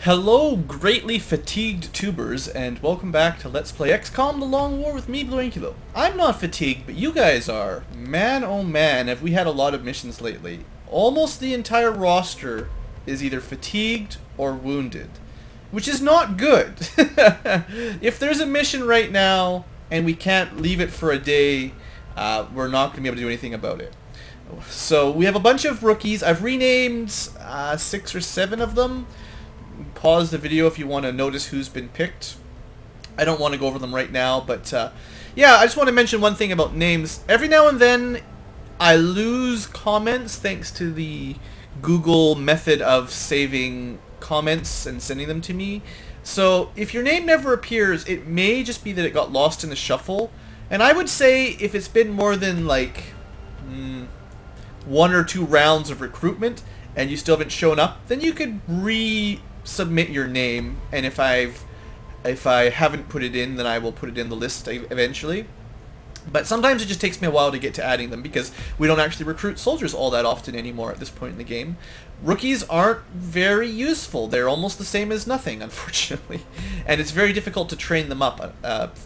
Hello, greatly fatigued tubers, and welcome back to Let's Play XCOM The Long War with me, BlueAnkylo. I'm not fatigued, but you guys are. Man, oh man, have we had a lot of missions lately. Almost the entire roster is either fatigued or wounded, which is not good. If there's a mission right now, and we can't leave it for a day, we're not going to be able to do anything about it. So, we have a bunch of rookies. I've renamed 6 or 7 of them. Pause the video if you want to notice who's been picked. I don't want to go over them right now, but yeah, I just want to mention one thing about names. Every now and then I lose comments thanks to the Google method of saving comments and sending them to me. So if your name never appears, it may just be that it got lost in the shuffle. And I would say if it's been more than like 1 or 2 rounds of recruitment and you still haven't shown up, then you could submit your name, and if I haven't put it in, then I will put it in the list eventually. But sometimes it just takes me a while to get to adding them because we don't actually recruit soldiers all that often anymore at this point in the game. Rookies aren't very useful. They're almost the same as nothing, unfortunately. And it's very difficult to train them up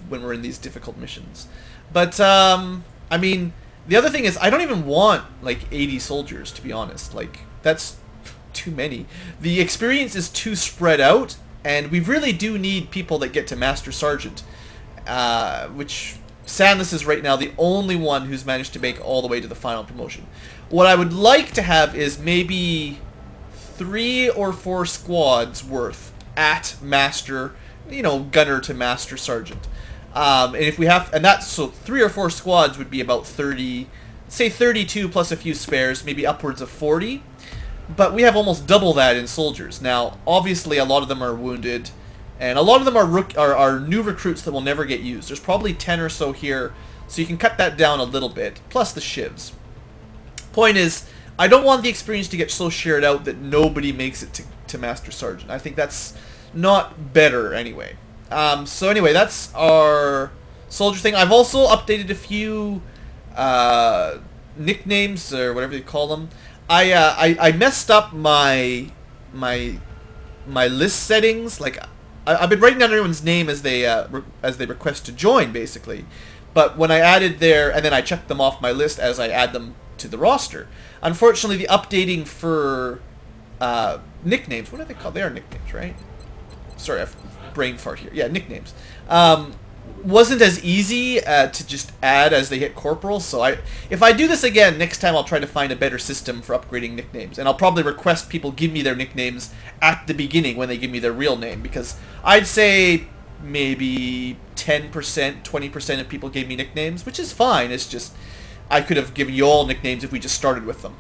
when we're in these difficult missions. But, I mean, the other thing is I don't even want, like, 80 soldiers, to be honest. Like, that's too many. The experience is too spread out, and we really do need people that get to Master Sergeant, which Sandless is right now the only one who's managed to make all the way to the final promotion. What I would like to have is maybe 3 or 4 squads worth at Master, you know, Gunner to Master Sergeant. And if we have, and that's, so 3 or 4 squads would be about 30, say 32 plus a few spares, maybe upwards of 40. But we have almost double that in soldiers. Now, obviously, a lot of them are wounded, and a lot of them are new recruits that will never get used. There's probably 10 or so here, so you can cut that down a little bit, plus the shivs. Point is, I don't want the experience to get so shared out that nobody makes it to Master Sergeant. I think that's not better anyway. So anyway, that's our soldier thing. I've also updated a few nicknames, or whatever you call them. I messed up my list settings. Like I've been writing down everyone's name as they request to join, basically. But when I added and then I checked them off my list as I add them to the roster. Unfortunately, the updating for nicknames. What are they called? They are nicknames, right? Sorry, I've brain fart here. Yeah, nicknames. Wasn't as easy to just add as they hit corporal, so if I do this again next time, I'll try to find a better system for upgrading nicknames, and I'll probably request people give me their nicknames at the beginning when they give me their real name, because I'd say maybe 10%, 20% of people gave me nicknames, which is fine. It's just I could have given you all nicknames if we just started with them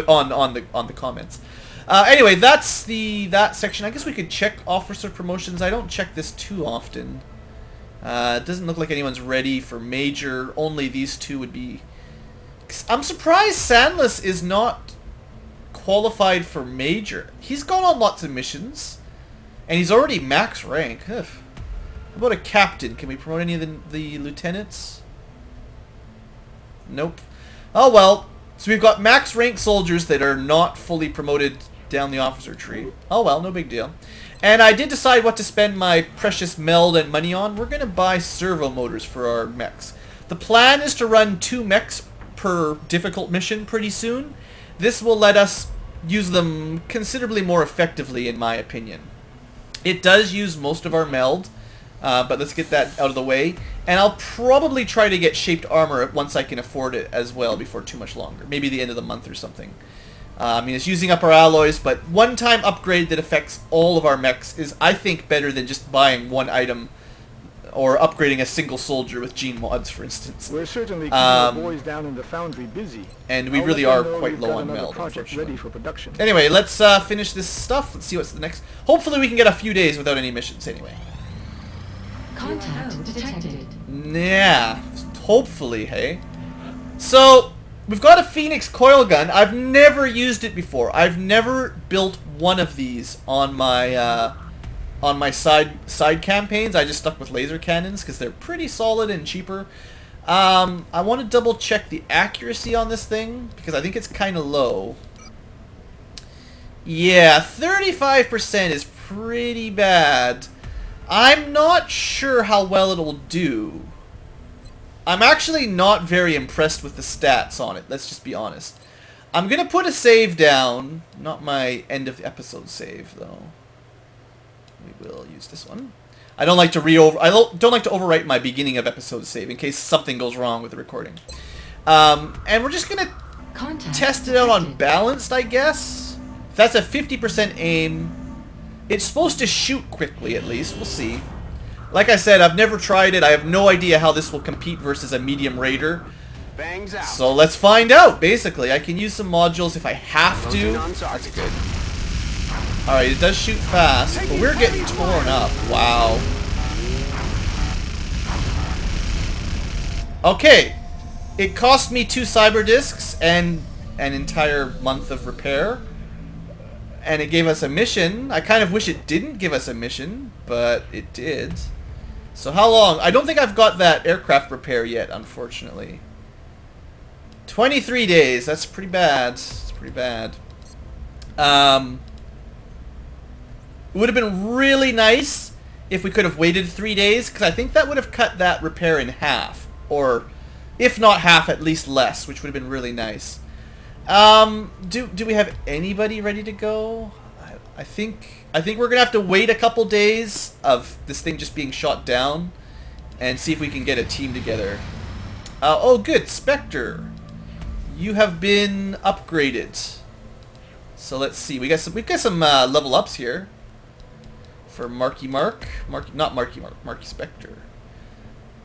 on the comments. Anyway, that's that section. I guess we could check officer promotions. I don't check this too often. It doesn't look like anyone's ready for major. Only these 2 would be. I'm surprised Sandless is not qualified for major. He's gone on lots of missions, and he's already max rank. Ugh. How about a captain? Can we promote any of the lieutenants? Nope. Oh well. So we've got max rank soldiers that are not fully promoted down the officer tree. Oh well, no big deal. And I did decide what to spend my precious meld and money on. We're going to buy servo motors for our mechs. The plan is to run 2 mechs per difficult mission pretty soon. This will let us use them considerably more effectively, in my opinion. It does use most of our meld, but let's get that out of the way. And I'll probably try to get shaped armor once I can afford it as well before too much longer. Maybe the end of the month or something. I mean, it's using up our alloys, but one-time upgrade that affects all of our mechs is, I think, better than just buying 1 item or upgrading a single soldier with gene mods, for instance. We're certainly keeping the boys down in the Foundry busy. And we really are quite low on meld, unfortunately. Ready for production. Anyway, let's finish this stuff. Let's see what's the next. Hopefully we can get a few days without any missions, anyway. Contact detected. Yeah, hopefully, hey. So we've got a Phoenix coil gun. I've never used it before. I've never built one of these on my side campaigns. I just stuck with laser cannons because they're pretty solid and cheaper. I want to double check the accuracy on this thing because I think it's kind of low. Yeah, 35% is pretty bad. I'm not sure how well it'll do. I'm actually not very impressed with the stats on it, let's just be honest. I'm going to put a save down. Not my end of the episode save, though. We will use this one. I don't like to don't like to overwrite my beginning of episode save in case something goes wrong with the recording. And we're just going to test it out on balanced, I guess. If that's a 50% aim, it's supposed to shoot quickly at least. We'll see. Like I said, I've never tried it. I have no idea how this will compete versus a medium raider. Bangs out. So let's find out, basically. I can use some modules if I have to. That's good. Alright, it does shoot fast, but we're getting torn up. Wow. Okay. It cost me 2 cyber discs and an entire month of repair. And it gave us a mission. I kind of wish it didn't give us a mission, but it did. So how long? I don't think I've got that aircraft repair yet, unfortunately. 23 days. That's pretty bad. It's pretty bad. It would have been really nice if we could have waited 3 days, because I think that would have cut that repair in half. Or, if not half, at least less, which would have been really nice. Do we have anybody ready to go? I think we're gonna have to wait a couple days of this thing just being shot down and see if we can get a team together. Oh, good, Spectre. You have been upgraded. So let's see. We've got some level ups here for Marky Spectre.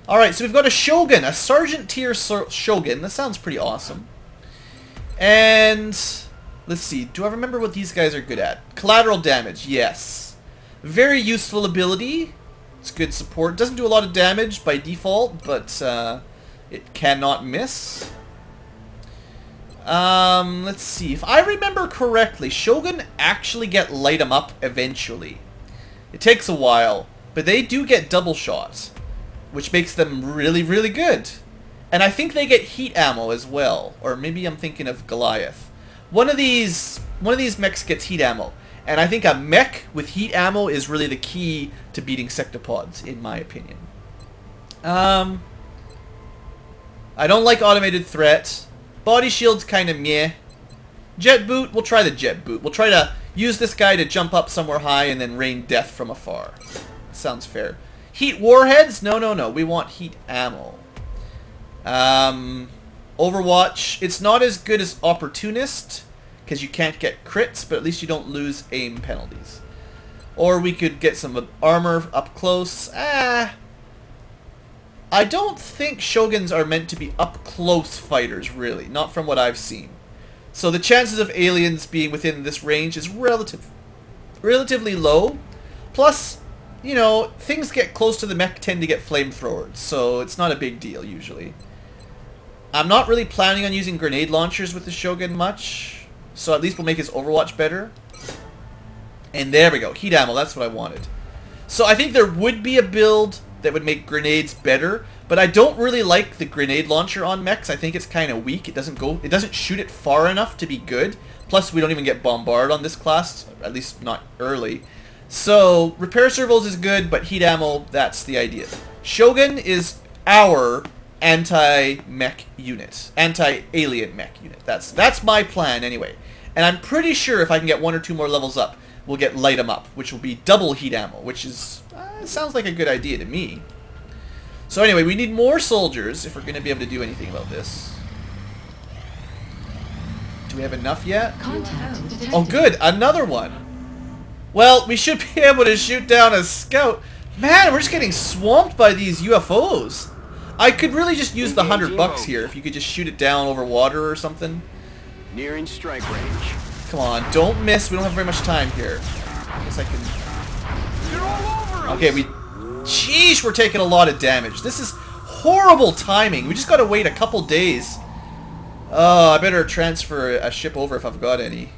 All right, so we've got a Shogun, a Sergeant tier Shogun. That sounds pretty awesome. And let's see. Do I remember what these guys are good at? Collateral damage. Yes. Very useful ability. It's good support. Doesn't do a lot of damage by default, but it cannot miss. Let's see. If I remember correctly, Shogun actually get light 'em up eventually. It takes a while, but they do get double shots, which makes them really, really good. And I think they get heat ammo as well, or maybe I'm thinking of Goliath. One of these mechs gets heat ammo, and I think a mech with heat ammo is really the key to beating sectopods, in my opinion. I don't like automated threat. Body shield's kind of meh. Jet boot, we'll try the jet boot. We'll try to use this guy to jump up somewhere high and then rain death from afar. Sounds fair. Heat warheads? No. We want heat ammo. Overwatch. It's not as good as Opportunist, because you can't get crits, but at least you don't lose aim penalties. Or we could get some armor up close. I don't think Shoguns are meant to be up-close fighters, really. Not from what I've seen. So the chances of aliens being within this range is relatively low. Plus, you know, things get close to the mech tend to get flamethrowers, so it's not a big deal, usually. I'm not really planning on using grenade launchers with the Shogun much, so at least we'll make his Overwatch better. And there we go. Heat ammo, that's what I wanted. So I think there would be a build that would make grenades better, but I don't really like the grenade launcher on mechs. I think it's kind of weak. It doesn't shoot it far enough to be good. Plus, we don't even get bombarded on this class, at least not early. So, repair servos is good, but heat ammo, that's the idea. Shogun is our anti-mech unit. Anti-alien mech unit. That's my plan, anyway. And I'm pretty sure if I can get 1 or 2 more levels up, we'll get light 'em up, which will be double heat ammo, which is... sounds like a good idea to me. So anyway, we need more soldiers if we're going to be able to do anything about this. Do we have enough yet? Oh good, another one. Well, we should be able to shoot down a scout. Man, we're just getting swamped by these UFOs. I could really just use the $100 here if you could just shoot it down over water or something. Nearing strike range. Come on, don't miss. We don't have very much time here. I guess I can... They're all over us. Okay, Sheesh, we're taking a lot of damage. This is horrible timing. We just gotta wait a couple days. Oh, I better transfer a ship over if I've got any.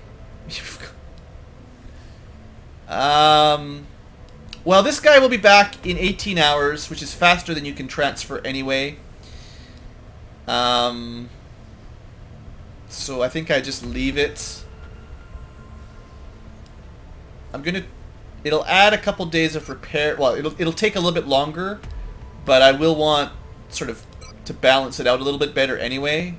Well, this guy will be back in 18 hours, which is faster than you can transfer anyway. So I think I just leave it. It'll add a couple days of repair. Well, it'll take a little bit longer, but I will want sort of to balance it out a little bit better anyway.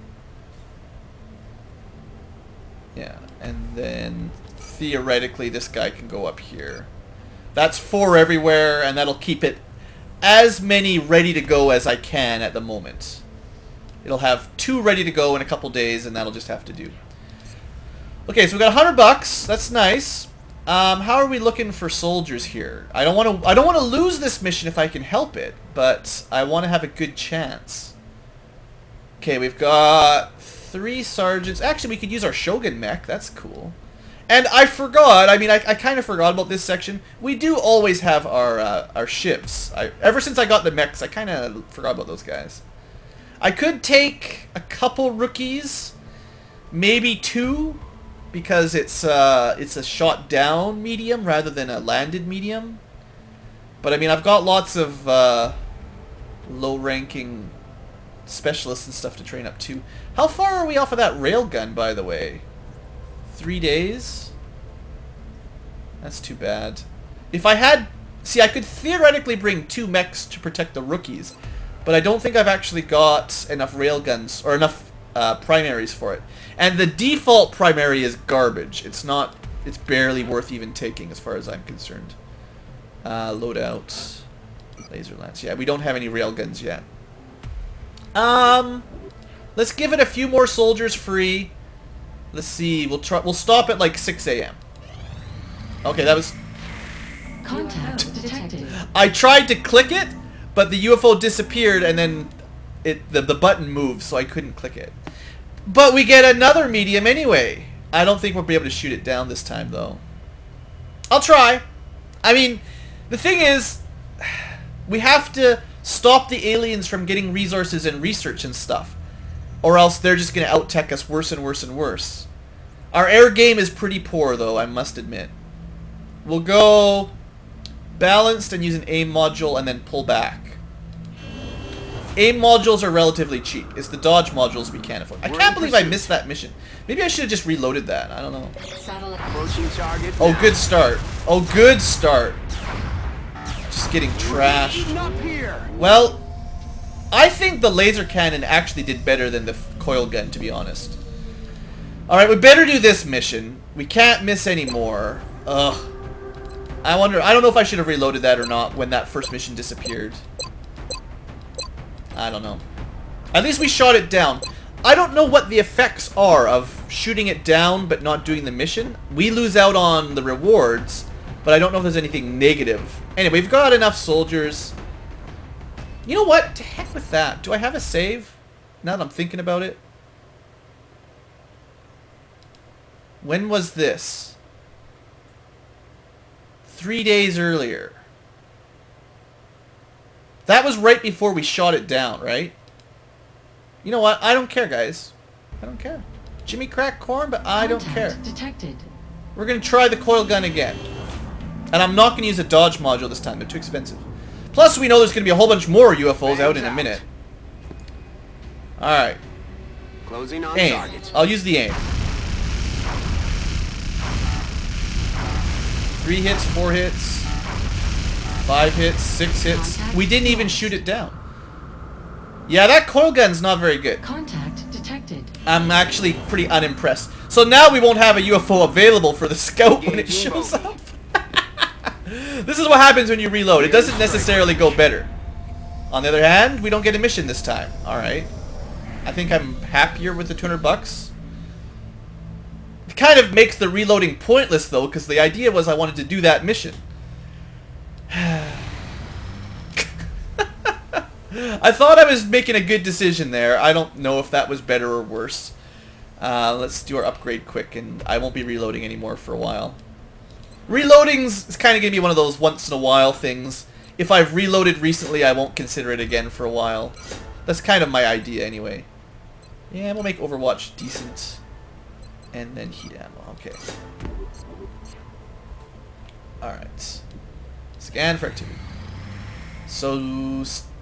Yeah, and then theoretically this guy can go up here. That's 4 everywhere, and that'll keep it as many ready to go as I can at the moment. It'll have 2 ready to go in a couple days, and that'll just have to do. Okay, so we got $100. That's nice. How are we looking for soldiers here? I don't want to lose this mission if I can help it, but I want to have a good chance. Okay, we've got 3 sergeants. Actually, we could use our Shogun mech. That's cool. And I forgot. I mean, I kind of forgot about this section. We do always have our shivs. Ever since I got the mechs, I kind of forgot about those guys. I could take a couple rookies, maybe 2. Because it's a shot down medium rather than a landed medium. But I mean, I've got lots of low ranking specialists and stuff to train up to. How far are we off of that railgun, by the way? 3 days? That's too bad. If I had... See, I could theoretically bring 2 mechs to protect the rookies. But I don't think I've actually got enough railguns or enough primaries for it. And the default primary is garbage. It's not... It's barely worth even taking as far as I'm concerned. Loadout. Laser lance. Yeah, we don't have any railguns yet. Let's give it a few more soldiers free. Let's see. We'll stop at like 6 a.m. Okay, that was... Contact detected. I tried to click it, but the UFO disappeared and then the button moved, so I couldn't click it. But we get another medium anyway. I don't think we'll be able to shoot it down this time, though. I'll try. I mean, the thing is, we have to stop the aliens from getting resources and research and stuff. Or else they're just going to out-tech us worse and worse and worse. Our air game is pretty poor, though, I must admit. We'll go balanced and use an aim module and then pull back. Aim modules are relatively cheap. It's the dodge modules we can't afford. I can't believe I missed that mission. Maybe I should have just reloaded that. I don't know. Approaching target. Oh, good start. Oh, good start. Just getting trashed. Up here. Well, I think the laser cannon actually did better than the coil gun, to be honest. Alright, we better do this mission. We can't miss any more. Ugh. I don't know if I should have reloaded that or not when that first mission disappeared. I don't know. At least we shot it down. I don't know what the effects are of shooting it down but not doing the mission. We lose out on the rewards, but I don't know if there's anything negative. Anyway, we've got enough soldiers. You know what? To heck with that. Do I have a save? Now that I'm thinking about it. When was this? 3 days earlier. That was right before we shot it down, right? You know what? I don't care, guys. I don't care. Jimmy crack corn, but I don't care. Detected. We're going to try the coil gun again. And I'm not going to use a dodge module this time. They're too expensive. Plus, we know there's going to be a whole bunch more UFOs out in a minute. Alright. Closing on Aim. target. I'll use the aim. 3 hits, 4 hits. 5 hits, 6 hits. We didn't even shoot it down. Yeah, that coil gun's not very good. Contact detected. I'm actually pretty unimpressed. So now we won't have a UFO available for the scout when it shows up. This is what happens when you reload. It doesn't necessarily go better. On the other hand, we don't get a mission this time. Alright. I think I'm happier with the $200. It kind of makes the reloading pointless, though, because the idea was I wanted to do that mission. I thought I was making a good decision there. I don't know if that was better or worse. Let's do our upgrade quick, and I won't be reloading anymore for a while. Reloading's kind of going to be one of those once-in-a-while things. If I've reloaded recently, I won't consider it again for a while. That's kind of my idea, anyway. Yeah, we'll make Overwatch decent. And then heat ammo. Okay. Alright. Scan for activity. So,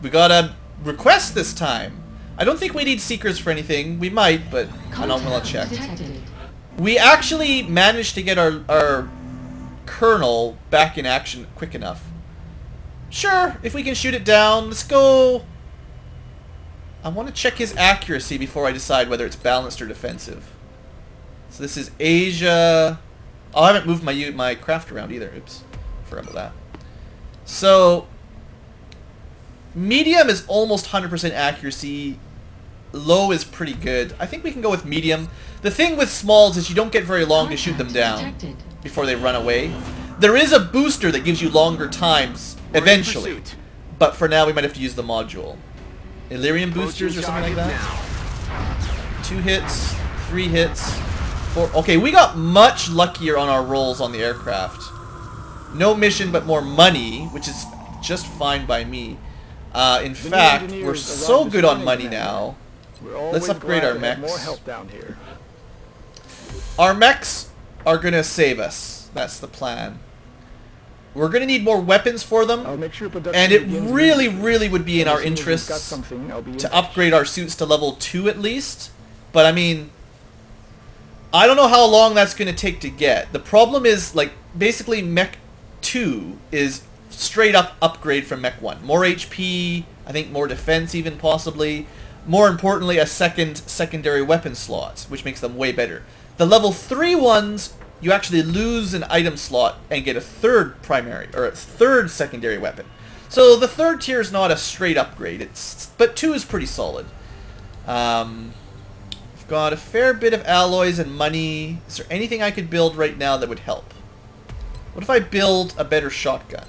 we got a request this time. I don't think we need seekers for anything. We might, but I don't want to check. Detected. We actually managed to get our Colonel back in action quick enough. Sure, if we can shoot it down, let's go. I want to check his accuracy before I decide whether it's balanced or defensive. So this is Asia. Oh, I haven't moved my craft around either. Oops, forgot about that. So medium is almost 100% accuracy. Low is pretty good. I think we can go with medium. The thing with smalls is you don't get very long to shoot them down before they run away. There is a booster that gives you longer times eventually, but for now we might have to use the module. Illyrium boosters or something like that. 2 hits, 3 hits, 4. Okay, we got much luckier on our rolls on the aircraft. No mission, but more money, which is just fine by me. In fact, we're so good on money now. Let's upgrade our mechs. More help down here. Our mechs are gonna save us. That's the plan. We're gonna need more weapons for them, and it really, really would be in our interests to upgrade our suits to level 2 at least. But I mean, I don't know how long that's gonna take to get. The problem is, like, basically mech 2 is straight up upgrade from mech 1. More HP, I think more defense even possibly. More importantly, a secondary weapon slot, which makes them way better. The level 3 ones, you actually lose an item slot and get a third primary, or a third secondary weapon. So the third tier is not a straight upgrade, but 2 is pretty solid. We've got a fair bit of alloys and money. Is there anything I could build right now that would help? What if I build a better shotgun?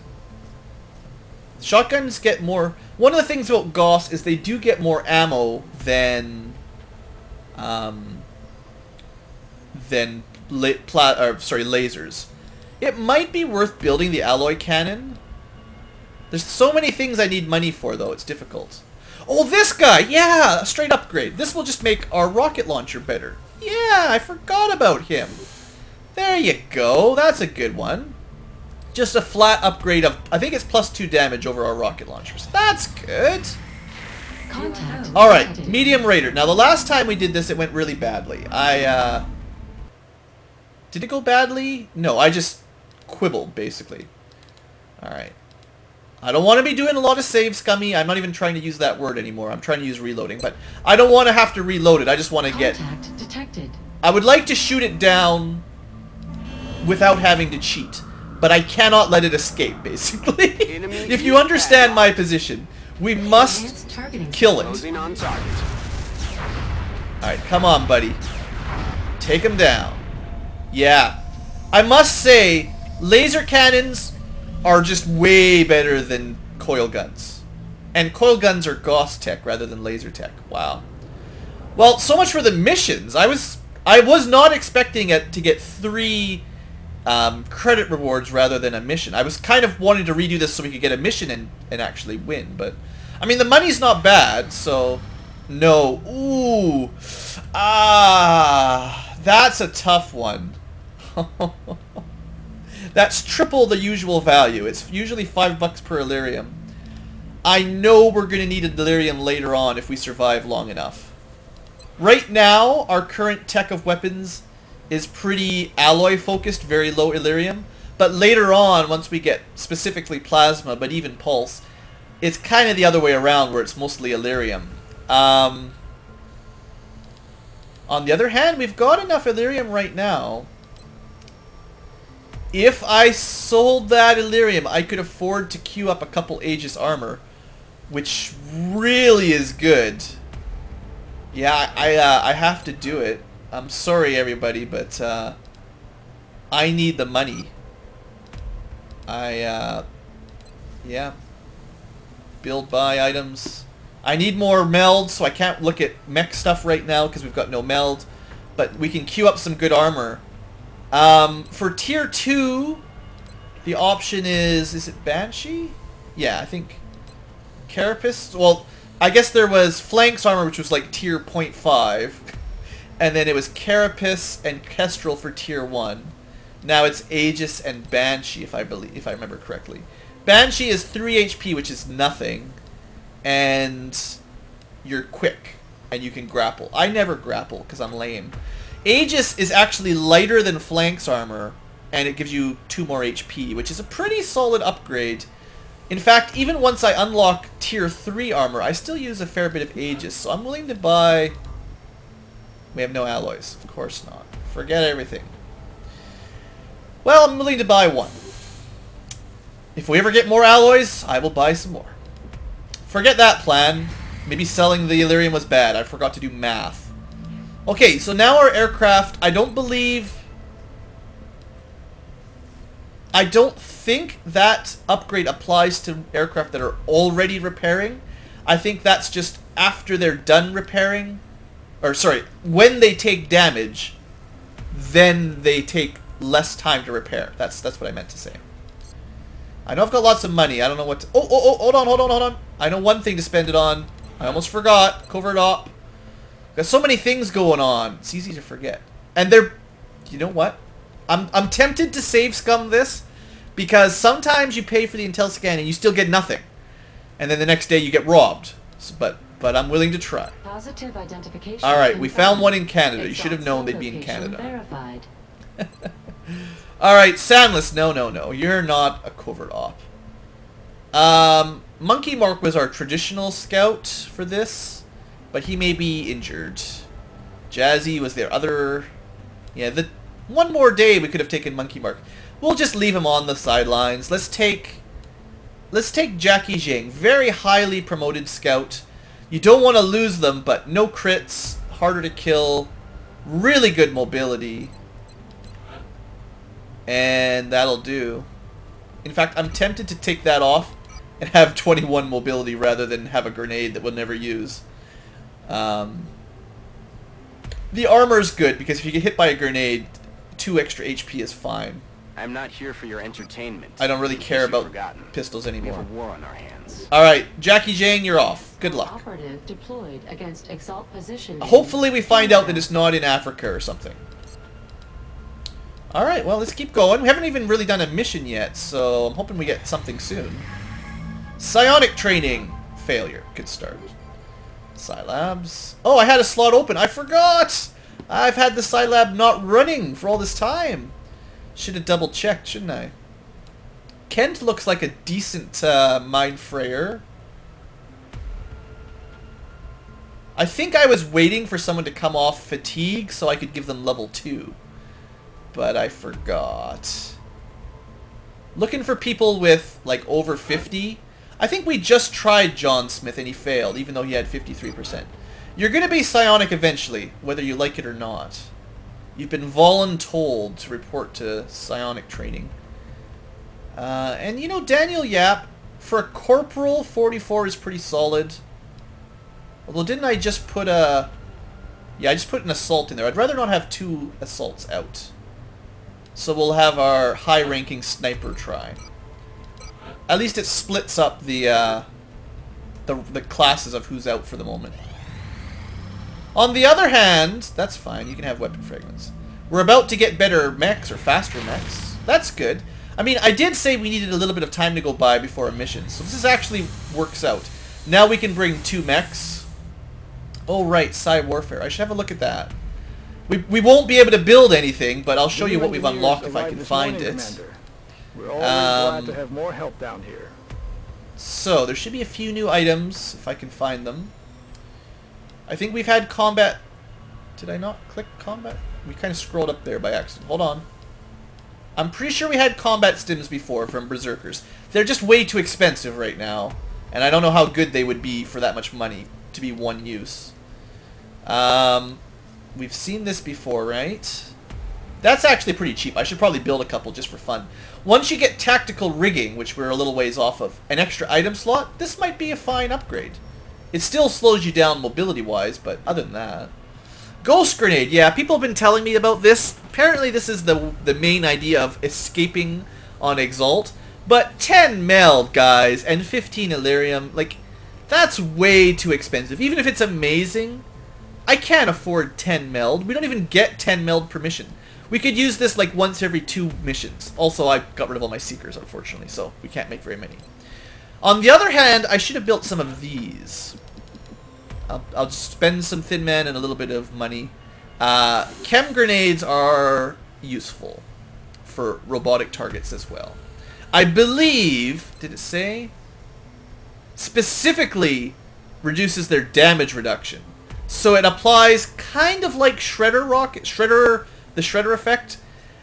Shotguns get more... One of the things about Gauss is they do get more ammo than lasers. It might be worth building the alloy cannon. There's so many things I need money for, though. It's difficult. Oh, this guy! Yeah, a straight upgrade. This will just make our rocket launcher better. Yeah, I forgot about him. There you go. That's a good one. Just a flat upgrade of, I think it's +2 damage over our rocket launchers. That's good. Alright, medium raider. Now, the last time we did this, it went really badly. Did it go badly? No, I just quibbled, basically. Alright. I don't want to be doing a lot of save, Scummy. I'm not even trying to use that word anymore. I'm trying to use reloading, but I don't want to have to reload it. I just want to get... detected. I would like to shoot it down without having to cheat, but I cannot let it escape, basically. If you understand my position, we must kill it. Alright, come on, buddy. Take him down. Yeah. I must say, laser cannons are just way better than coil guns. And coil guns are Gauss tech rather than laser tech. Wow. Well, so much for the missions. I was not expecting it to get 3 credit rewards rather than a mission. I was kind of wanting to redo this so we could get a mission and actually win. But, I mean, the money's not bad, so... No. Ooh. That's a tough one. That's triple the usual value. It's usually $5 per Illyrium. I know we're going to need a Illyrium later on if we survive long enough. Right now, our current tech of weapons is pretty alloy focused, very low Illyrium. But later on, once we get specifically plasma, but even pulse, it's kind of the other way around where it's mostly Illyrium. On the other hand, we've got enough Illyrium right now. If I sold that Illyrium, I could afford to queue up a couple Aegis armor, which really is good. Yeah, I have to do it. I'm sorry, everybody, but I need the money. Yeah. Build buy items. I need more meld, so I can't look at mech stuff right now because we've got no meld. But we can queue up some good armor. For tier 2, the option is it Banshee? Yeah, I think Carapace. Well, I guess there was Flanks armor, which was like tier 0.5. And then it was Carapace and Kestrel for tier 1. Now it's Aegis and Banshee, if I remember correctly. Banshee is 3 HP, which is nothing. And you're quick. And you can grapple. I never grapple, because I'm lame. Aegis is actually lighter than Flanks armor, and it gives you 2 more HP, which is a pretty solid upgrade. In fact, even once I unlock tier 3 armor, I still use a fair bit of Aegis, so I'm willing to buy... We have no alloys. Of course not. Forget everything. Well, I'm willing to buy 1. If we ever get more alloys, I will buy some more. Forget that plan. Maybe selling the Illyrium was bad. I forgot to do math. Okay, so now our aircraft, I don't think that upgrade applies to aircraft that are already repairing. I think that's just after they're done repairing. Or, sorry, when they take damage, then they take less time to repair. That's what I meant to say. I know I've got lots of money. I don't know what to... Oh, hold on. I know one thing to spend it on. I almost forgot. Covert op. Got so many things going on. It's easy to forget. And they're... You know what? I'm tempted to save scum this, because sometimes you pay for the intel scan and you still get nothing. And then the next day you get robbed. So, but I'm willing to try. Positive identification. Alright, we found one in Canada. You should have known they'd be in Canada. Alright, Sandless. No. You're not a covert op. Monkey Mark was our traditional scout for this, but he may be injured. Jazzy was their other... Yeah, one more day we could have taken Monkey Mark. We'll just leave him on the sidelines. Let's take Jackie Zhang. Very highly promoted scout. You don't want to lose them, but no crits, harder to kill, really good mobility. And that'll do. In fact, I'm tempted to take that off and have 21 mobility rather than have a grenade that we'll never use. The armor's good because if you get hit by a grenade, 2 extra HP is fine. I'm not here for your entertainment. I don't really care about pistols We anymore. have a war on our hands. Alright, Jackie Zhang, you're off. Good luck. Operative deployed against Exalt position. Hopefully we find out that it's not in Africa or something. Alright, well, let's keep going. We haven't even really done a mission yet, so I'm hoping we get something soon. Psionic training. Failure. Good start. Scilabs. Oh, I had a slot open. I forgot! I've had the Scilab not running for all this time. Should have double checked, shouldn't I? Kent looks like a decent Mind Frayer. I think I was waiting for someone to come off fatigue so I could give them level 2. But I forgot. Looking for people with, like, over 50. I think we just tried John Smith and he failed, even though he had 53%. You're going to be psionic eventually, whether you like it or not. You've been voluntold to report to psionic training. And, you know, Daniel Yap, for a corporal, 44 is pretty solid. Although, didn't I just put a... Yeah, I just put an assault in there. I'd rather not have 2 assaults out. So we'll have our high-ranking sniper try. At least it splits up the classes of who's out for the moment. On the other hand, that's fine. You can have weapon fragments. We're about to get better mechs or faster mechs. That's good. I mean, I did say we needed a little bit of time to go by before a mission, so this actually works out. Now we can bring 2 mechs. Oh, right, Psi Warfare. I should have a look at that. We won't be able to build anything, but I'll show you what we've unlocked if I can find it. Commander. We're always glad to have more help down here. So, there should be a few new items, if I can find them. I think we've had combat... Did I not click combat? We kind of scrolled up there by accident. Hold on. I'm pretty sure we had combat stims before from Berserkers. They're just way too expensive right now. And I don't know how good they would be for that much money to be one use. We've seen this before, right? That's actually pretty cheap. I should probably build a couple just for fun. Once you get tactical rigging, which we're a little ways off of, an extra item slot, this might be a fine upgrade. It still slows you down mobility-wise, but other than that... Ghost Grenade, yeah, people have been telling me about this. Apparently this is the main idea of escaping on Exalt. But 10 meld, guys, and 15 Illyrium, like, that's way too expensive. Even if it's amazing, I can't afford 10 meld. We don't even get 10 meld per mission. We could use this like once every 2 missions. Also, I got rid of all my Seekers, unfortunately, so we can't make very many. On the other hand, I should have built some of these. I'll spend some Thin Man and a little bit of money. Chem grenades are useful for robotic targets as well. I believe, did it say? Specifically reduces their damage reduction. So it applies kind of like the Shredder effect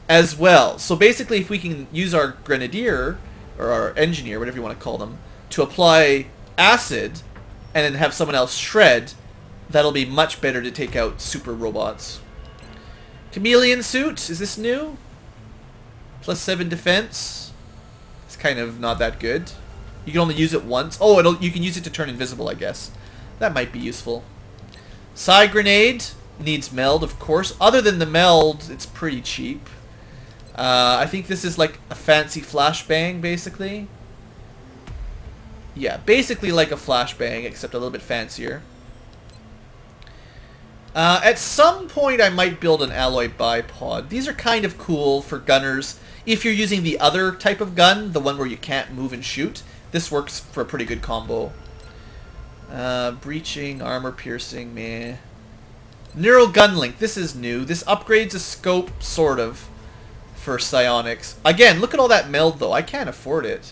as well. So basically if we can use our Grenadier, or our Engineer, whatever you want to call them, to apply acid and then have someone else shred, that'll be much better to take out super robots. Chameleon suit, is this new? +7 defense. It's kind of not that good. You can only use it once. Oh, you can use it to turn invisible, I guess. That might be useful. Psi grenade needs meld, of course. Other than the meld, it's pretty cheap. I think this is like a fancy flashbang, basically. Yeah, basically like a flashbang, except a little bit fancier. At some point, I might build an alloy bipod. These are kind of cool for gunners. If you're using the other type of gun, the one where you can't move and shoot, this works for a pretty good combo. Breaching, armor piercing, meh. Neural gun link, this is new. This upgrades a scope, sort of, for psionics. Again, look at all that meld, though. I can't afford it.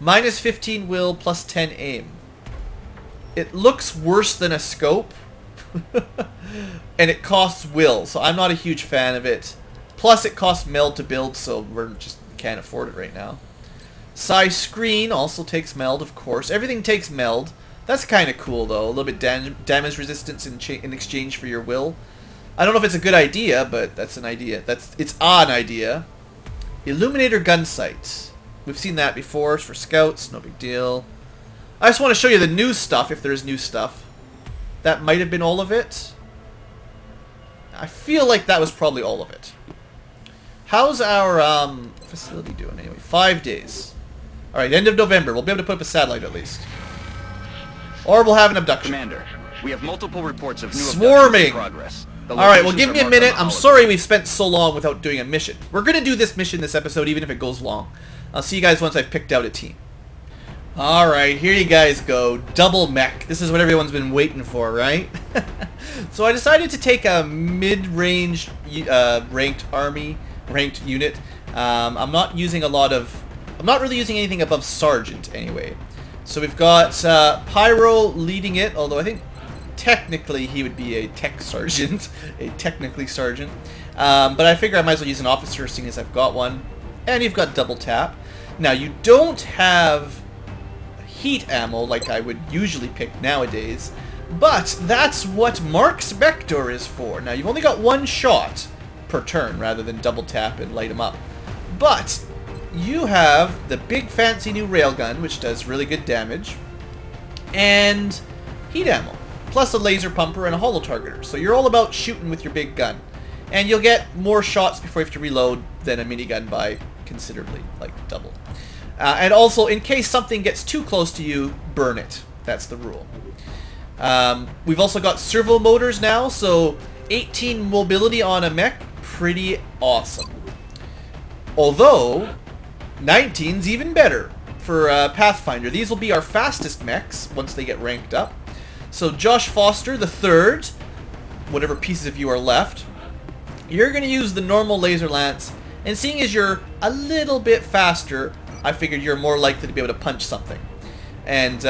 -15 will, +10 aim. It looks worse than a scope. And it costs will, so I'm not a huge fan of it. Plus it costs meld to build, so we're just can't afford it right now. Psi screen also takes meld, of course. Everything takes meld. That's kind of cool, though. A little bit damage resistance in exchange for your will. I don't know if it's a good idea, but that's an idea. It's an idea. Illuminator gun sight. We've seen that before. It's for scouts. No big deal. I just want to show you the new stuff, if there's new stuff. That might have been all of it. I feel like that was probably all of it. How's our facility doing anyway? 5 days. Alright, end of November. We'll be able to put up a satellite at least. Or we'll have an abduction. Commander, we have multiple reports of new swarming abductions in progress. Alright, well give me a minute. I'm sorry we've spent so long without doing a mission. We're going to do this mission this episode even if it goes long. I'll see you guys once I've picked out a team. Alright, here you guys go. Double mech. This is what everyone's been waiting for, right? So I decided to take a mid-range ranked unit. I'm not really using anything above Sergeant anyway. So we've got Pyro leading it, although I think technically he would be a tech sergeant. A technically sergeant. But I figure I might as well use an officer seeing as I've got one. And you've got double tap. Now you don't have heat ammo like I would usually pick nowadays, but that's what Mark Spector is for. Now you've only got one shot per turn rather than double tap and light them up, but you have the big fancy new railgun which does really good damage, and heat ammo, plus a laser pumper and a holo targeter, so you're all about shooting with your big gun, and you'll get more shots before you have to reload than a minigun by considerably, like double. And also, in case something gets too close to you, burn it. That's the rule. We've also got servo motors now, so 18 mobility on a mech, pretty awesome. Although, 19's even better for Pathfinder. These will be our fastest mechs once they get ranked up. So Josh Foster, the third, whatever pieces of you are left, you're going to use the normal laser lance, and seeing as you're a little bit faster, I figured you're more likely to be able to punch something. And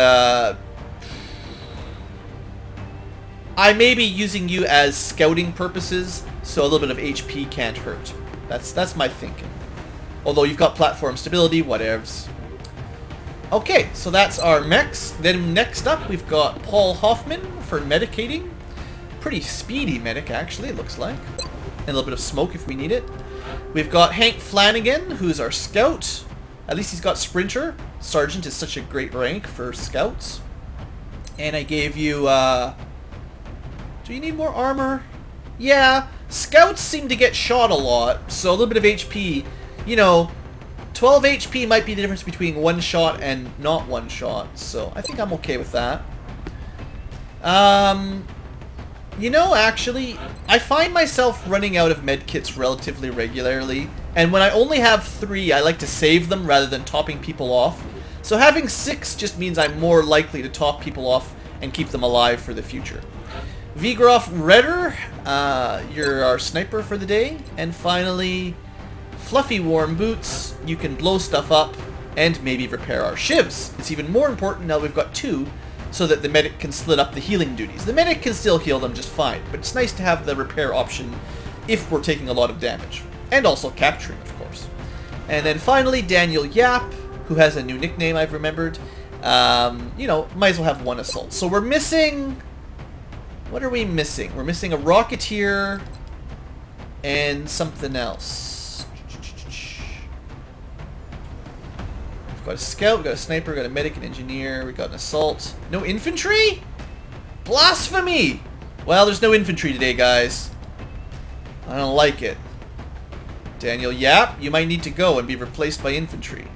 I may be using you as scouting purposes, so a little bit of HP can't hurt. That's my thinking. Although you've got platform stability, whatevs. Okay, so that's our mechs. Then next up, we've got Paul Hoffman for medicating. Pretty speedy medic, actually, it looks like. And a little bit of smoke if we need it. We've got Hank Flanagan, who's our scout. At least he's got Sprinter. Sergeant is such a great rank for scouts. And I gave you, do you need more armor? Yeah, scouts seem to get shot a lot, so a little bit of HP. You know, 12 HP might be the difference between one shot and not one shot, so I think I'm okay with that. You know, actually, I find myself running out of medkits relatively regularly, and when I only have 3, I like to save them rather than topping people off. So having 6 just means I'm more likely to top people off and keep them alive for the future. Vigroff Redder, you're our sniper for the day. And finally, fluffy warm boots, you can blow stuff up, and maybe repair our shivs. It's even more important now we've got 2, so that the medic can split up the healing duties. The medic can still heal them just fine, but it's nice to have the repair option if we're taking a lot of damage. And also capturing, of course. And then finally, Daniel Yap, who has a new nickname I've remembered. You know, might as well have 1 assault. So we're missing... What are we missing? We're missing a Rocketeer and something else. We've got a Scout, we've got a Sniper, we've got a Medic, an Engineer, we've got an Assault. No Infantry? Blasphemy! Well, there's no infantry today, guys. I don't like it. Daniel Yap, you might need to go and be replaced by infantry.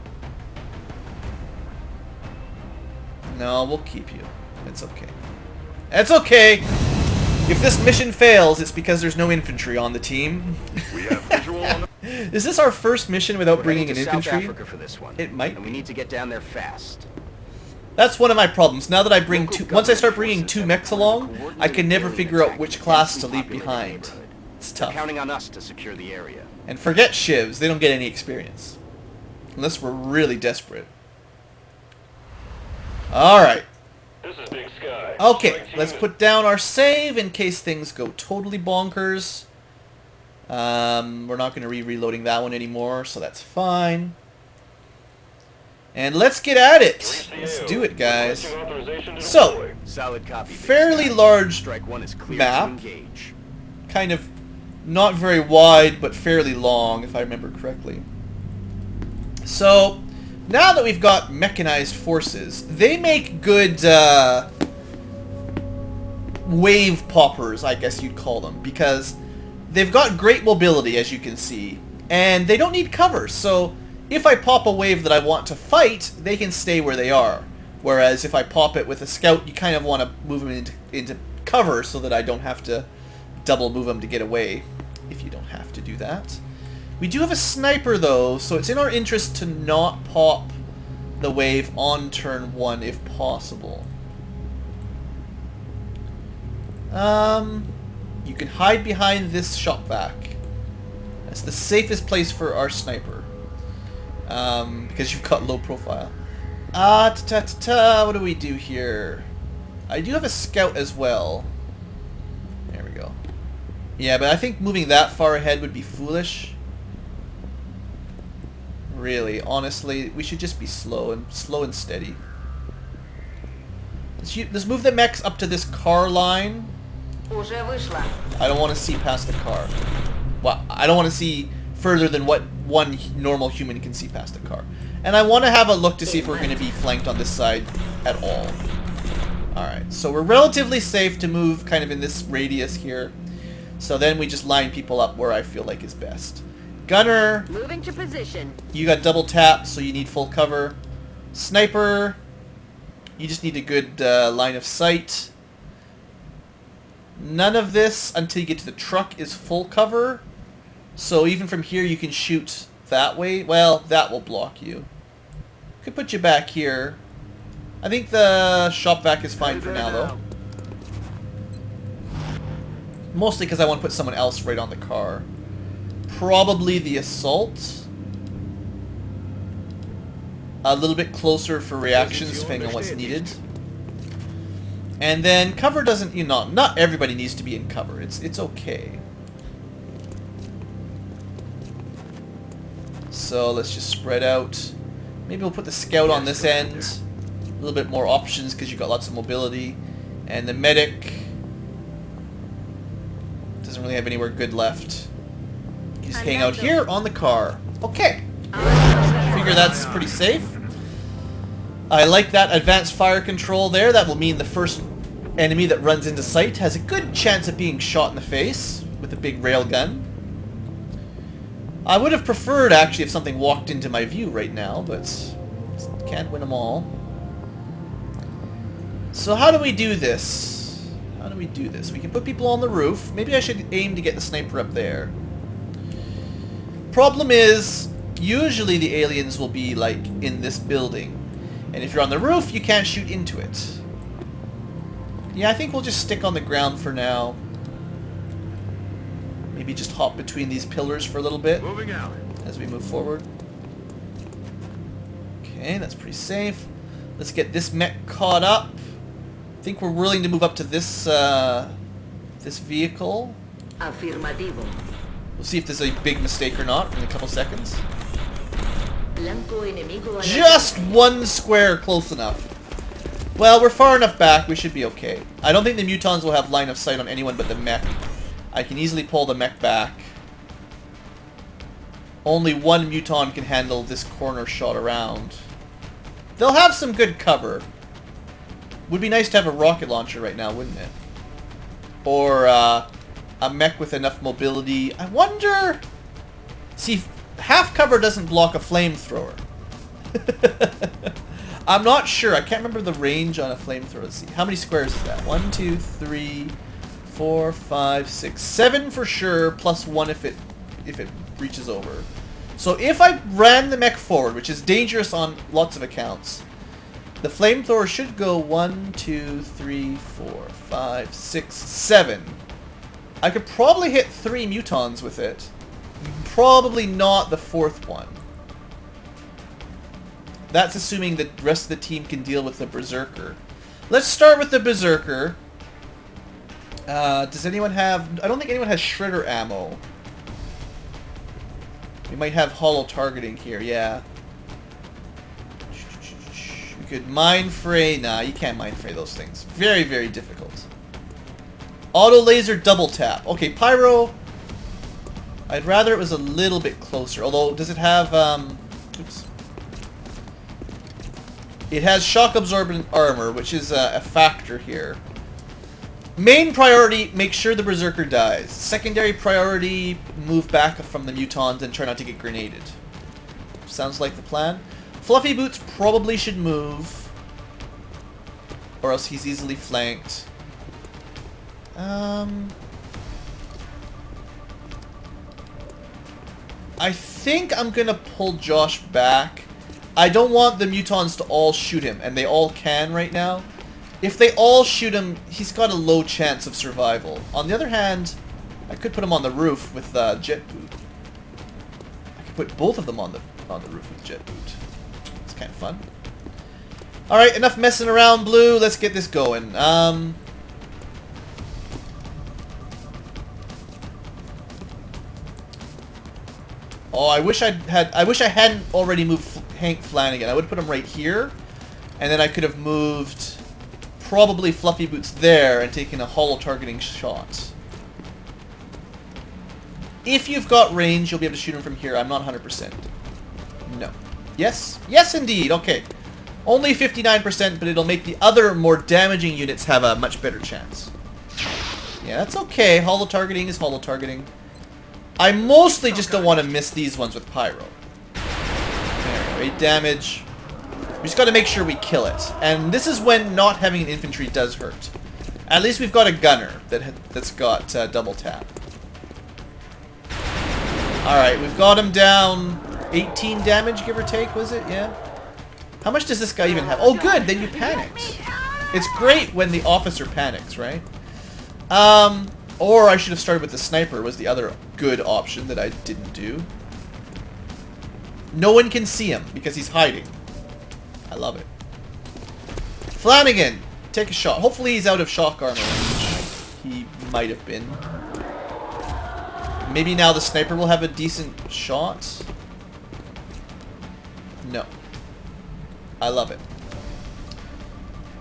No, we'll keep you. It's okay. It's okay! If this mission fails, it's because there's no infantry on the team. We have visual on the... Is this our first mission without bringing an South infantry? Africa for this one. It might And be. we need to get down there fast. That's one of my problems. Now that I bring once I start bringing 2 mechs along, I can never figure out which class to leave behind. It's They're tough. counting on us to secure the area. And forget shivs, they don't get any experience. Unless we're really desperate. Alright. This is Big Sky. Okay, Strike team let's is- put down our save in case things go totally bonkers. We're not going to reloading that one anymore, so that's fine. And let's get at it. 3CO, Let's do it, guys. requesting authorization to So, deploy. Solid copy. Big fairly Sky. large Strike 1 is clear map. to engage. Kind of not very wide, but fairly long, if I remember correctly. So, now that we've got mechanized forces, they make good wave poppers, I guess you'd call them, because they've got great mobility, as you can see, and they don't need cover. So, if I pop a wave that I want to fight, they can stay where they are. Whereas if I pop it with a Scout, you kind of want to move them into cover so that I don't have to double move them to get away, if you don't have to do that. We do have a Sniper though, so it's in our interest to not pop the wave on turn 1 if possible. You can hide behind this shop vac. That's the safest place for our Sniper. Because you've got low profile. What do we do here? I do have a Scout as well. There we go. Yeah, but I think moving that far ahead would be foolish. Really, honestly, we should just be slow and steady. Let's move the mechs up to this car line. I don't want to see past the car. Well, I don't want to see further than what one normal human can see past the car. And I want to have a look to see if we're going to be flanked on this side at all. Alright, so we're relatively safe to move kind of in this radius here. So then we just line people up where I feel like is best. Gunner, Moving to position. you got double tap, so you need full cover. Sniper, you just need a good line of sight. None of this until you get to the truck is full cover. So even from here you can shoot that way. Well, that will block you. Could put you back here. I think the shop vac is fine for now though. Mostly because I want to put someone else right on the car. Probably the assault. A little bit closer for reactions depending on what's needed. And then cover doesn't, you know, not everybody needs to be in cover. It's okay. So let's just spread out. Maybe we'll put the Scout on this end. A little bit more options because you've got lots of mobility. And the medic doesn't really have anywhere good left. You just hang out here on the car. Okay. Figure that's pretty safe. I like that advanced fire control there. That will mean the first enemy that runs into sight has a good chance of being shot in the face with a big railgun. I would have preferred actually if something walked into my view right now, but can't win them all. So how do we do this? How do we do this? We can put people on the roof. Maybe I should aim to get the Sniper up there. Problem is, usually the aliens will be like in this building. And if you're on the roof, you can't shoot into it. Yeah, I think we'll just stick on the ground for now. Maybe just hop between these pillars for a little bit. Moving out. as we move forward. Okay, that's pretty safe. Let's get this mech caught up. I think we're willing to move up to this this vehicle. Afirmativo. We'll see if there's a big mistake or not in a couple seconds. Blanco enemigo. Just one square close enough. Well, we're far enough back, we should be okay. I don't think the mutons will have line of sight on anyone but the mech. I can easily pull the mech back. Only one muton can handle this corner shot around. They'll have some good cover. Would be nice to have a rocket launcher right now, wouldn't it? Or a mech with enough mobility. I wonder... See, half cover doesn't block a flamethrower. I'm not sure. I can't remember the range on a flamethrower. Let's see. How many squares is that? 1, 2, 3, 4, 5, 6, 7 for sure, plus 1 if it reaches over. So if I ran the mech forward, which is dangerous on lots of accounts, the flamethrower should go 1, 2, 3, 4, 5, 6, 7. I could probably hit 3 mutons with it. Probably not the 4th one. That's assuming the rest of the team can deal with the Berserker. Let's start with the Berserker. Does anyone have... I don't think anyone has Shredder ammo. We might have hollow targeting here, yeah. We could mind fray... Nah, you can't mind fray those things. Very, very difficult. Auto laser double tap. Okay, Pyro... I'd rather it was a little bit closer. Although, does it have... Oops. It has shock absorbent armor, which is a factor here. Main priority, make sure the Berserker dies. Secondary priority, move back from the mutons and try not to get grenaded. Sounds like the plan. Fluffy Boots probably should move, or else he's easily flanked. I think I'm gonna pull Josh back. I don't want the mutons to all shoot him, and they all can right now. If they all shoot him, he's got a low chance of survival. On the other hand, I could put him on the roof with jet boot. I could put both of them on the roof with jet boot. It's kind of fun. All right, enough messing around, Blue. Let's get this going. Oh, I wish I hadn't already moved Hank Flanagan. I would put him right here, and then I could have moved probably Fluffy Boots there and taken a hollow targeting shot. If you've got range, you'll be able to shoot him from here. I'm not 100%. No. Yes? Yes, indeed. Okay. Only 59%, but it'll make the other more damaging units have a much better chance. Yeah, that's okay. Hollow targeting is hollow targeting. I mostly just don't want to miss these ones with Pyro. There, 8 damage. We just got to make sure we kill it. And this is when not having an infantry does hurt. At least we've got a gunner that's got double tap. Alright, we've got him down 18 damage, give or take, was it? Yeah. How much does this guy even have? Oh, good, then you panicked. It's great when the officer panics, right? Or I should have started with the sniper, was the other good option that I didn't do. No one can see him because he's hiding. I love it. Flanagan, take a shot. Hopefully he's out of shock armor range. He might have been. Maybe now the sniper will have a decent shot. No. I love it.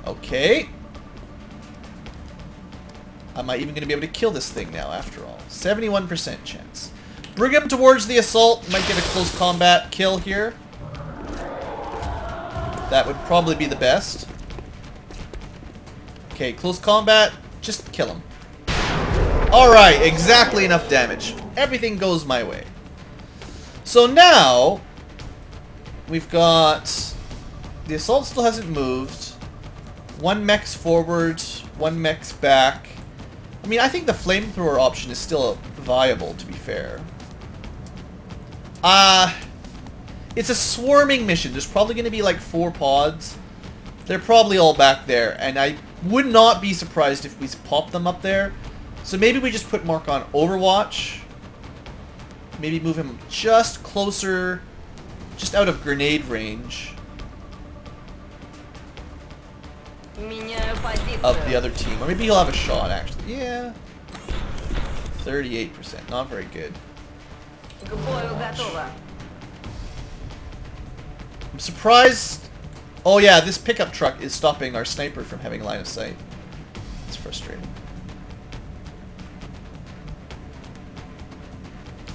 Okay. Am I even going to be able to kill this thing now, after all? 71% chance. Bring him towards the assault. Might get a close combat kill here. That would probably be the best. Okay, close combat. Just kill him. Alright, exactly enough damage. Everything goes my way. So now, we've got... The assault still hasn't moved. One mech's forward, one mech's back. I mean, I think the flamethrower option is still viable, to be fair. It's a swarming mission. There's probably going to be like 4 pods. They're probably all back there, and I would not be surprised if we pop them up there. So maybe we just put Mark on Overwatch. maybe move him just closer, just out of grenade range of the other team. Or maybe he'll have a shot, actually. Yeah. 38%. Not very good. I'm surprised. Oh yeah, this pickup truck is stopping our sniper from having line of sight. It's frustrating.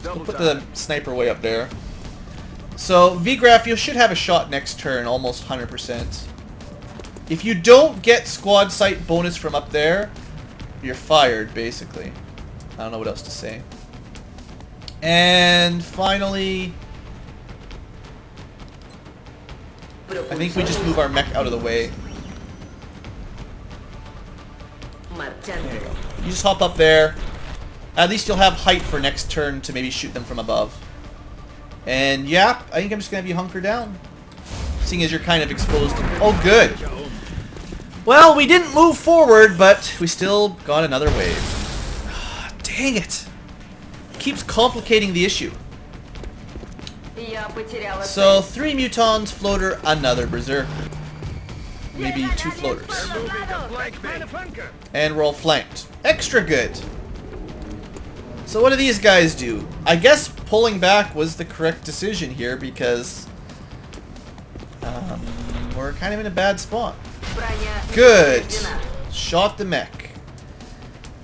We'll put the sniper way up there. So, VGraph, you should have a shot next turn, almost 100%. If you don't get squad sight bonus from up there, you're fired, basically. I don't know what else to say. And finally, I think we just move our mech out of the way. There you go. You just hop up there. At least you'll have height for next turn to maybe shoot them from above. And yeah, I think I'm just going to be hunkered down. Seeing as you're kind of exposed. Oh, good. Well, we didn't move forward, but we still got another wave. Dang it. Keeps complicating the issue. So, 3 mutons, floater, another berserker. Maybe 2 floaters. And we're all flanked. Extra good. So what do these guys do? I guess pulling back was the correct decision here because we're kind of in a bad spot. Good. Shot the mech.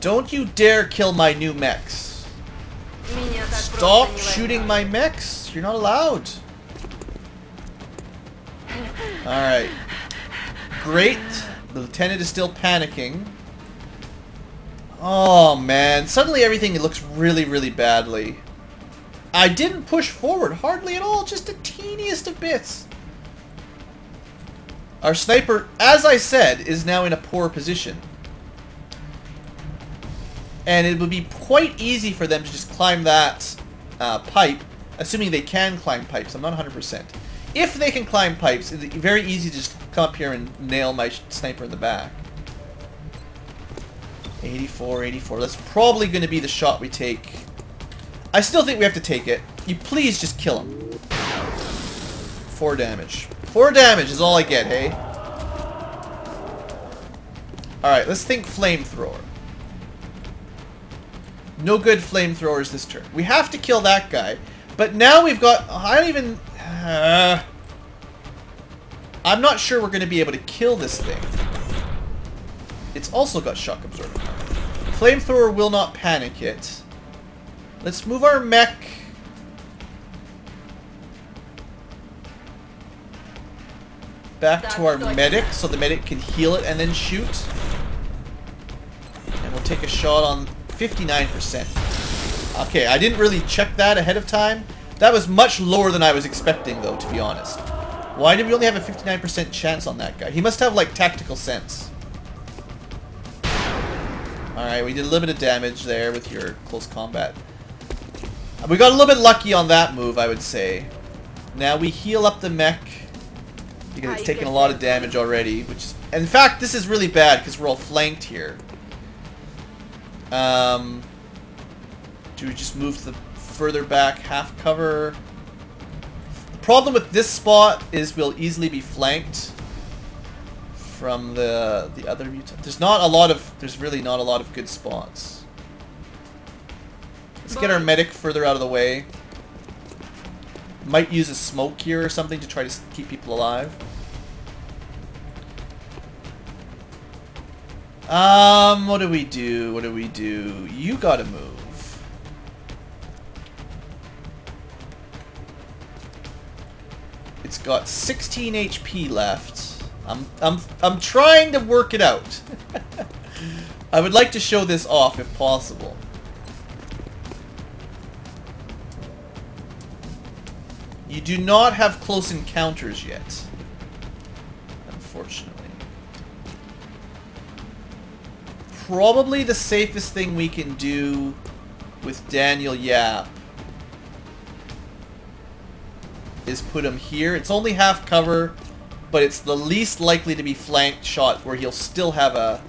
Don't you dare kill my new mechs. Stop shooting my mechs. You're not allowed. Alright. Great. The lieutenant is still panicking. Oh man, suddenly everything looks really, really badly. I didn't push forward hardly at all, just the teeniest of bits. Our sniper, as I said, is now in a poor position. And it would be quite easy for them to just climb that pipe, assuming they can climb pipes. I'm not 100%. If they can climb pipes, it's very easy to just come up here and nail my sniper in the back. 84, 84. That's probably going to be the shot we take. I still think we have to take it. You please just kill him. 4 damage. 4 damage is all I get, hey? Alright, let's think flamethrower. No good flamethrowers this turn. We have to kill that guy. But now we've got... I don't even... I'm not sure we're going to be able to kill this thing. It's also got shock absorbing. Flamethrower will not panic it. Let's move our mech. Back to our medic so the medic can heal it and then shoot. And we'll take a shot on 59%. Okay, I didn't really check that ahead of time. That was much lower than I was expecting though, to be honest. Why did we only have a 59% chance on that guy? He must have like tactical sense. Alright, we did a little bit of damage there with your close combat. We got a little bit lucky on that move, I would say. Now we heal up the mech because it's taken a lot of damage already, which is... In fact, this is really bad because we're all flanked here. Do we just move to the further back half cover? The problem with this spot is we'll easily be flanked from the other mutant. There's really not a lot of good spots. Let's get our medic further out of the way. Might use a smoke here or something to try to keep people alive. What do we do? What do we do? You gotta move. It's got 16 HP left. I'm trying to work it out. I would like to show this off if possible. You do not have close encounters yet, unfortunately. Probably the safest thing we can do with Daniel Yap is put him here. It's only half cover, but it's the least likely to be flanked shot where he'll still have a...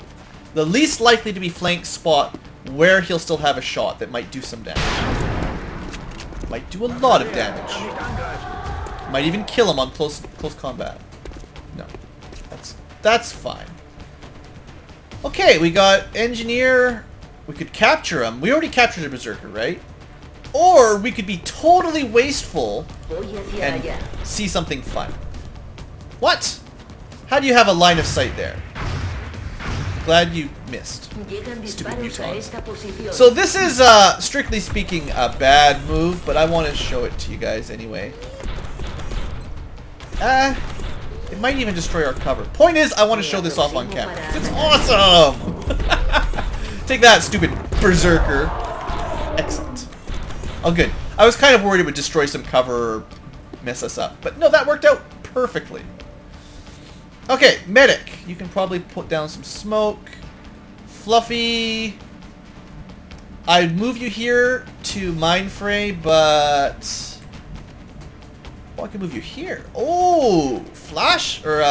The least likely to be flanked spot where he'll still have a shot that might do some damage. Might do a lot of damage. Might even kill him on close combat. No. That's fine. Okay, we got engineer. We could capture him. We already captured a berserker, right? Or we could be totally wasteful and see something fun. What? How do you have a line of sight there? Glad you missed. Stupid mutants. So this is, strictly speaking, a bad move, but I want to show it to you guys anyway. It might even destroy our cover. Point is, I want to show this off on camera. It's awesome! Take that, stupid berserker. Excellent. Oh, good. I was kind of worried it would destroy some cover or mess us up. But no, that worked out perfectly. Okay, medic. You can probably put down some smoke. Fluffy. I'd move you here to Mindfray, but... Oh, I can move you here. Oh! Flash? Or,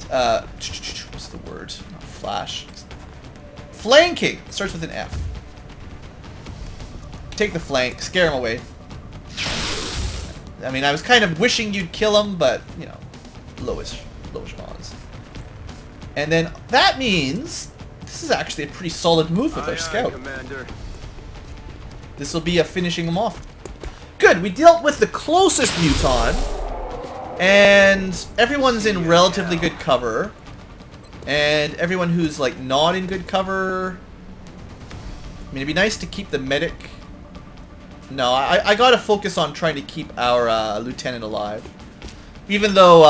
what's the word? Not flash. Flanking! Starts with an F. Take the flank. Scare him away. I mean, I was kind of wishing you'd kill him, but, you know, lowish odds. And then that means this is actually a pretty solid move with our scout. This will be a finishing him off. Good, we dealt with the closest muton, and everyone's in relatively good cover, and everyone who's like not in good cover. I mean, it'd be nice to keep the medic. No, I gotta focus on trying to keep our lieutenant alive. Even though,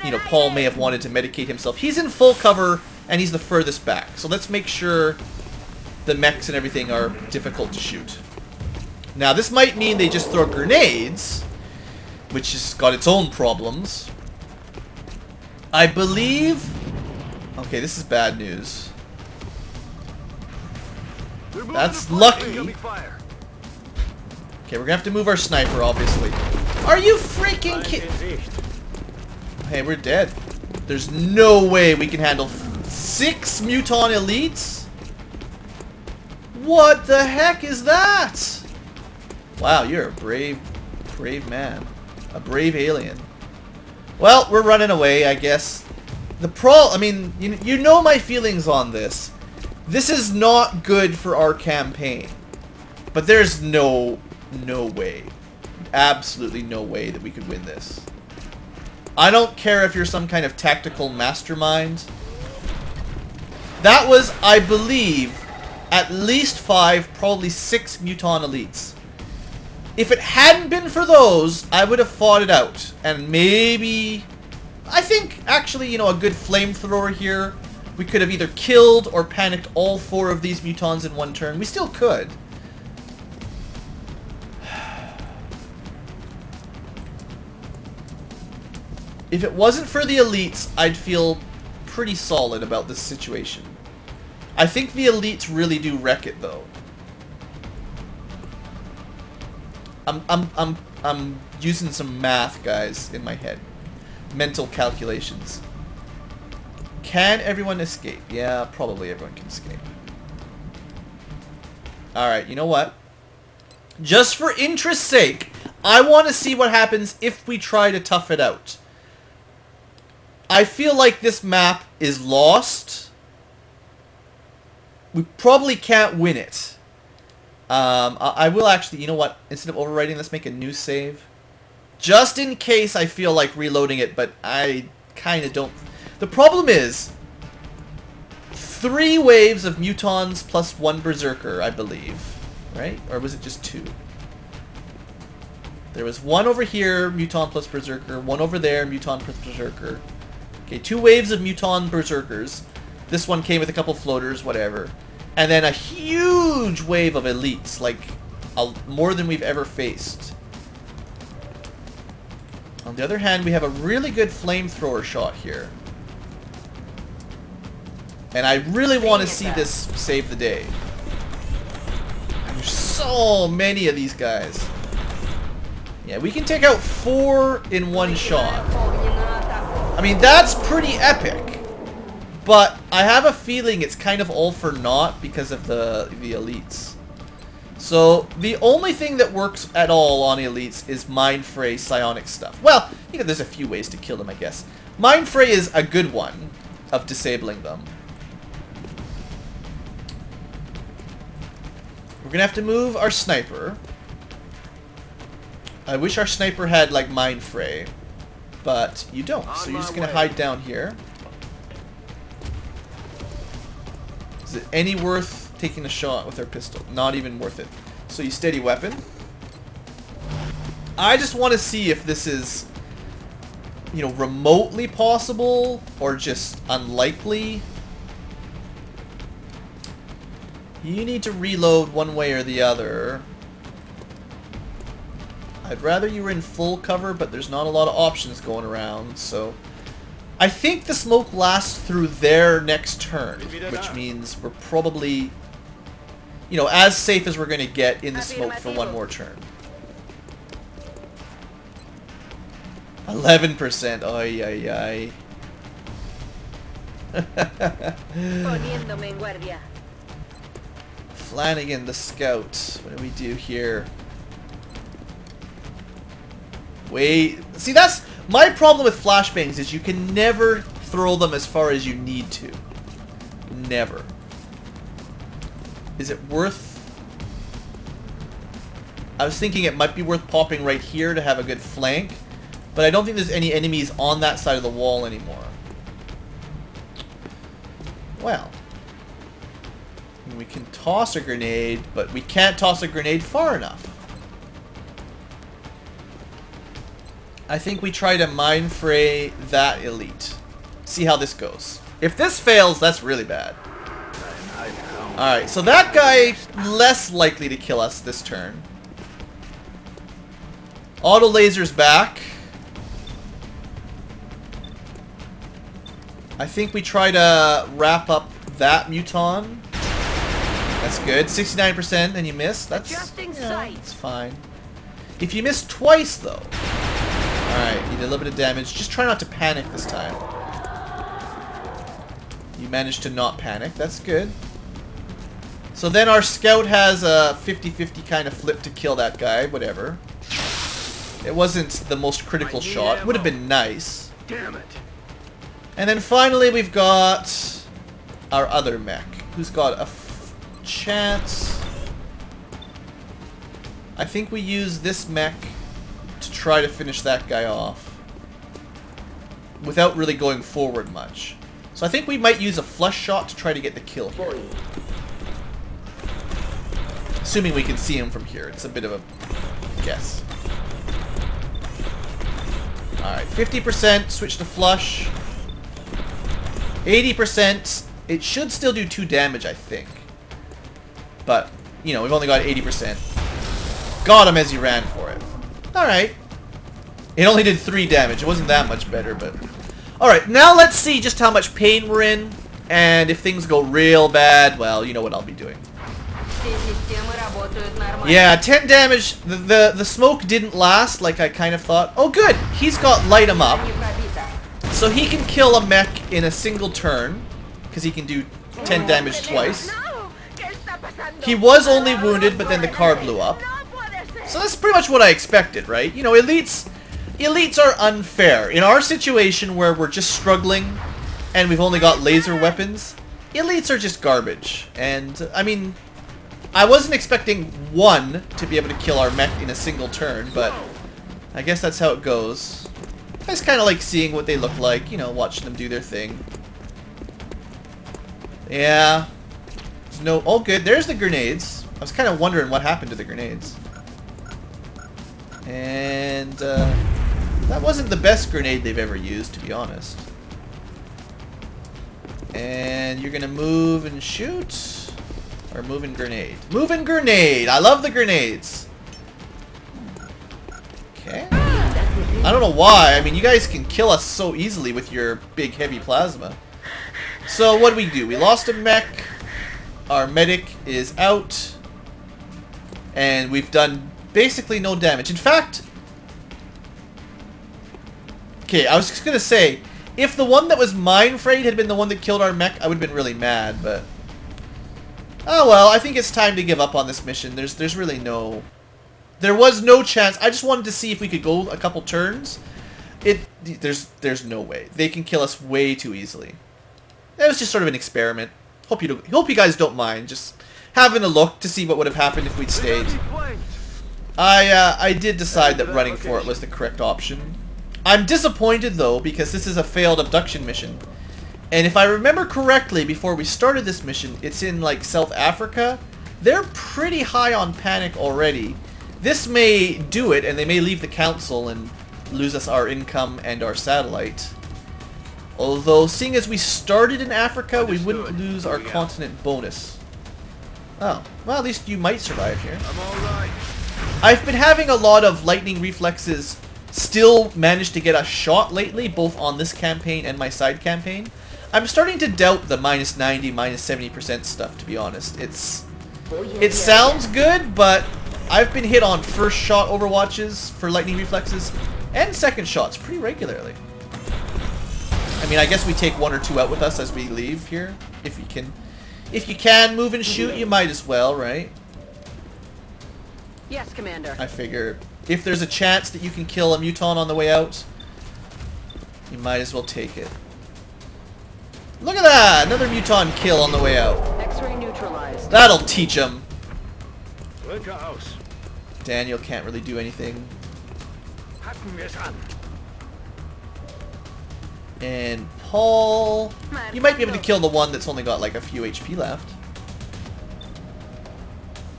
you know, Paul may have wanted to medicate himself. He's in full cover, and he's the furthest back. So let's make sure the mechs and everything are difficult to shoot. Now, this might mean they just throw grenades, which has got its own problems. I believe... Okay, this is bad news. That's lucky. Okay, we're gonna have to move our sniper, obviously. Are you freaking kidding? Hey, we're dead. There's no way we can handle 6 muton elites? What the heck is that? Wow, you're a brave man. A brave alien. Well, we're running away, I guess. I mean, you know my feelings on this. This is not good for our campaign. But there's no way. Absolutely no way that we could win this. I don't care if you're some kind of tactical mastermind. That was, I believe, at least 5, probably 6 muton elites. If it hadn't been for those, I would have fought it out. And maybe... I think, actually, you know, a good flamethrower here. We could have either killed or panicked all 4 of these mutons in one turn. We still could. If it wasn't for the elites, I'd feel pretty solid about this situation. I think the elites really do wreck it, though. I'm using some math, guys, in my head. Mental calculations. Can everyone escape? Yeah, probably everyone can escape. Alright, you know what? Just for interest's sake, I want to see what happens if we try to tough it out. I feel like this map is lost. We probably can't win it. I will actually, you know what? Instead of overwriting, let's make a new save. Just in case I feel like reloading it, but I kind of don't. The problem is 3 waves of mutons plus 1 berserker, I believe. Right? Or was it just 2? There was 1 over here, muton plus berserker. 1 over there, muton plus berserker. Okay, 2 waves of muton berserkers. This one came with a couple floaters, whatever. And then a huge wave of elites, like more than we've ever faced. On the other hand, we have a really good flamethrower shot here. And I really want to see this save the day. There's so many of these guys. Yeah, we can take out 4 in one shot. I mean, that's pretty epic. But I have a feeling it's kind of all for naught because of the elites. So the only thing that works at all on elites is Mind Fray psionic stuff. Well, you know, there's a few ways to kill them, I guess. Mind Fray is a good one of disabling them. We're gonna have to move our sniper. I wish our sniper had like Mind Fray, but you don't. So you're just gonna hide down here. Is it any worth taking a shot with our pistol? Not even worth it. So you steady weapon. I just want to see if this is, you know, remotely possible or just unlikely. You need to reload one way or the other. I'd rather you were in full cover, but there's not a lot of options going around, so... I think the smoke lasts through their next turn, which means we're probably, you know, as safe as we're going to get in the smoke for one more turn. 11%. Ay, ay, ay. Poniéndome en guardia. Flanagan, the scout. What do we do here? Wait. See, that's my problem with flashbangs is you can never throw them as far as you need to. Never. Is it worth... I was thinking it might be worth popping right here to have a good flank, but I don't think there's any enemies on that side of the wall anymore. Well. We can toss a grenade, but we can't toss a grenade far enough. I think we try to Mind Fray that elite. See how this goes. If this fails, that's really bad. Alright, so that guy, less likely to kill us this turn. Auto laser's back. I think we try to wrap up that muton. That's good. 69% and you miss. That's, you know, it's fine. If you miss twice, though. Alright, you did a little bit of damage. Just try not to panic this time. You managed to not panic. That's good. So then our scout has a 50-50 kind of flip to kill that guy. Whatever. It wasn't the most critical shot. Would have been nice. Damn it. And then finally we've got our other mech, who's got a chance. I think we use this mech to try to finish that guy off without really going forward much. So I think we might use a flush shot to try to get the kill here. Assuming we can see him from here. It's a bit of a guess. Alright, 50%, switch to flush. 80%. It should still do 2 damage, I think. But, you know, we've only got 80%. Got him as he ran for it. Alright. It only did 3 damage. It wasn't that much better, but... Alright, now let's see just how much pain we're in. And if things go real bad, well, you know what I'll be doing. Yeah, 10 damage. The smoke didn't last like I kind of thought. Oh, good. He's got light him up. So he can kill a mech in a single turn. Because he can do 10 damage twice. He was only wounded, but then the car blew up. So that's pretty much what I expected, right? You know, elites are unfair. In our situation where we're just struggling and we've only got laser weapons, elites are just garbage. And, I mean, I wasn't expecting one to be able to kill our mech in a single turn, but I guess that's how it goes. I just kind of like seeing what they look like, you know, watching them do their thing. Yeah. There's no... Oh, good. There's the grenades. I was kind of wondering what happened to the grenades. And, that wasn't the best grenade they've ever used, to be honest. And you're gonna move and shoot? Or move and grenade? Move and grenade! I love the grenades! Okay. I don't know why. I mean, you guys can kill us so easily with your big, heavy plasma. So, what do we do? We lost a mech. Our medic is out. And we've done basically no damage. In fact... Okay, I was just gonna say, if the one that was Mind Frayed had been the one that killed our mech, I would have been really mad, but... Oh well, I think it's time to give up on this mission. There's really no... There was no chance. I just wanted to see if we could go a couple turns. There's no way. They can kill us way too easily. It was just sort of an experiment. Hope you guys don't mind. Just having a look to see what would have happened if we'd stayed. I did decide that running for it was the correct option. I'm disappointed though because this is a failed abduction mission. And if I remember correctly, before we started this mission, it's in like South Africa. They're pretty high on panic already. This may do it, and they may leave the council and lose us our income and our satellite. Although, seeing as we started in Africa, we wouldn't lose our continent bonus. Oh, well, at least you might survive here. I'm alright. I've been having a lot of lightning reflexes still manage to get a shot lately, both on this campaign and my side campaign. I'm starting to doubt the minus 90, minus 70% stuff, to be honest. It sounds good, but I've been hit on first shot overwatches for lightning reflexes and second shots pretty regularly. I mean, I guess we take one or two out with us as we leave here. If you can move and shoot, you might as well, right? Yes, Commander. I figure if there's a chance that you can kill a muton on the way out, you might as well take it. Look at that! Another muton kill on the way out. X-ray neutralized. That'll teach him. House. Daniel can't really do anything. Hacken wir es an. And Paul... You might be able to kill the one that's only got like a few HP left.